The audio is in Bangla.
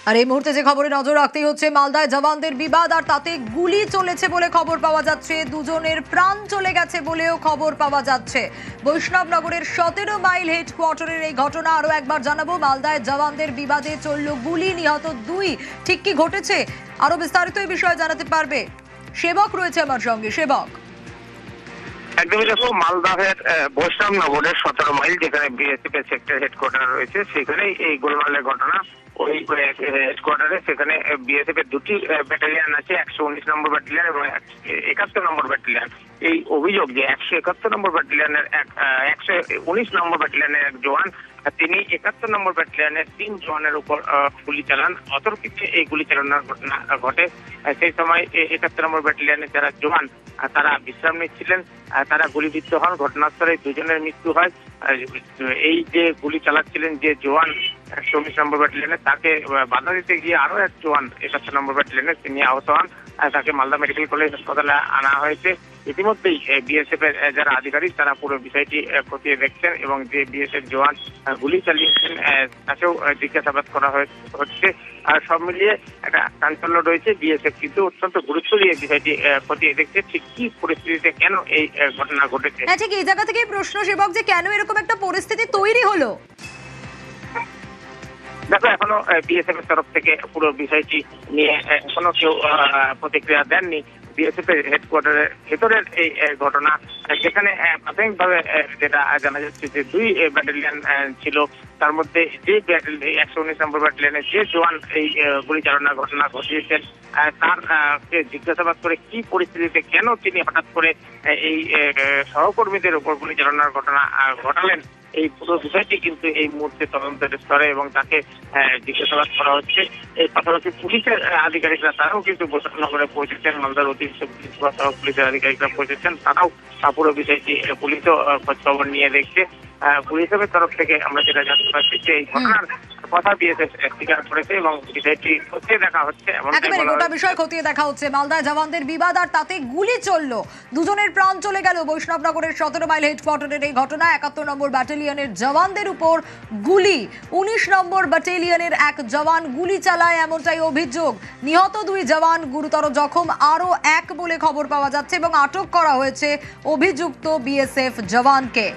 আর এই মুহূর্তে যে খবরে নজর রাখতেই হচ্ছে মালদায় জওয়ানদের বিবাদ আর তাতে গুলি চলেছে বলে খবর পাওয়া যাচ্ছে। দুজনের প্রাণ চলে গেছে বলেও খবর পাওয়া যাচ্ছে। বৈষ্ণবনগরের 17 মাইল হেডকোয়ার্টারের এই ঘটনা। আরো একবার জানাবো, মালদায় জওয়ানদের বিবাদে চলল গুলি, নিহত 2। ঠিক কি ঘটেছে আরো বিস্তারিত এই বিষয়ে জানাতে পারবে সেবক রয়েছে আমার সঙ্গে। সেবক, একদমই দেখো, মালদাহের বৈষ্ণবনগরের 17 মাইল যেখানে বিএসএফ এর সেক্টর হেডকোয়ার্টার রয়েছে সেখানেই এই গোলমালের ঘটনা। ওই হেডকোয়ার্টারে সেখানে বিএসএফ এর দুটি ব্যাটালিয়ান আছে, 119 নম্বর ব্যাটালিয়ান এবং 71 নম্বর ব্যাটালিয়ান। এই অভিযোগ যে 171 নম্বর ব্যাটালিয়ানের 119 নম্বর ব্যাটালিয়ানের এক জওয়ান, তিনি 71 নম্বর ব্যাটালিয়ানের 3 জওয়ানের উপর গুলি চালান। অতর্কিতে এই গুলি চালানোর ঘটনা ঘটে। সেই সময় 71 নম্বর ব্যাটালিয়ানের যারা জওয়ান তারা বিশ্রাম নিচ্ছিলেন, তারা গুলিবিদ্ধ হন। ঘটনাস্থলে দুজনের মৃত্যু হয়। এই যে গুলি চালাচ্ছিলেন যে জওয়ান 119 নম্বর ব্যাটালিয়নে, তাকে বাধা দিতে গিয়ে আরো এক জওয়ান 71 নম্বর ব্যাটালিয়নে তিনি আহত হন। তাকে মালদা মেডিকেল কলেজ হাসপাতালে আনা হয়েছে। ইতিমধ্যেই বিএসএফ এর যারা আধিকারিক তারা পুরো বিষয়টি খতিয়ে দেখছেন এবং যে বিএসএফ জওয়ান গুলি চালিয়েছেন তাকেও জিজ্ঞাসাবাদ করা হচ্ছে। আর সব মিলিয়ে একটা চাঞ্চল্য রয়েছে। বিএসএফ কিন্তু অত্যন্ত গুরুত্ব দিয়ে বিষয়টি খতিয়ে দেখছে ঠিক কি পরিস্থিতিতে কেন এই ঘটনা ঘটেছে। ঠিক এই জায়গা থেকে প্রশ্ন সেবক, যে কেন এরকম একটা পরিস্থিতি তৈরি হলো? দেখো, এখনো বিএসএফ এর তরফ থেকে পুরো বিষয়টি নিয়ে এখনো কেউ প্রতিক্রিয়া দেননি। বিএসএফ এর হেডকোয়ার্টারের ভেতরের এই ঘটনা, যেখানে প্রাথমিকভাবে যেটা জানা যাচ্ছে যে 2 ব্যাটালিয়ান ছিল, তার মধ্যে যে 119 নম্বর ব্যাটালিয়নের যে জওয়ান এই গুলি চালনার ঘটনা ঘটিয়েছেন তার জিজ্ঞাসাবাদ করে কি পরিস্থিতিতে কেন তিনি হঠাৎ করে এই সহকর্মীদের উপর গুলি চালনার ঘটনা ঘটালেন, এই পুরো বিষয়টি কিন্তু এই মুহূর্তে তদন্তের স্তরে এবং তাকে জিজ্ঞাসাবাদ করা হচ্ছে। এই পাশাপাশি পুলিশের আধিকারিকরা তারাও কিন্তু বৈষ্ণবনগরে পৌঁছেছেন, মালদার অতিরিক্ত পুলিশ সহ পুলিশের আধিকারিকরা পৌঁছেছেন। তারাও পুরো বিষয়টি পুলিশও খোঁজ খবর নিয়ে দেখছে। পুলিশের তরফ থেকে আমরা যেটা জানতে পারছি যে এই ঘটনার কথা বিএসএফ স্বীকার করেছে এবং বিষয়টি খতিয়ে দেখা হচ্ছে। একেবারে গোটা বিষয় খতিয়ে দেখা হচ্ছে। মালদায় জওয়ানদের বিবাদ আর তাতে গুলি চললো, দুজনের প্রাণ চলে গেল। বৈষ্ণবনগরের 17 মাইল হেডকোয়ার্টারের এই ঘটনা। 71 নম্বর ব্যাটালিয়নের জওয়ানদের উপর গুলি। 19 নম্বর ব্যাটালিয়নের এক জওয়ান গুলি চালায়, এমনটাই অভিযোগ। নিহত 2 জওয়ান, গুরুতর জখম আরো 1 বলে খবর পাওয়া যাচ্ছে এবং আটক করা হয়েছে অভিযুক্ত বিএসএফ জওয়ানকে।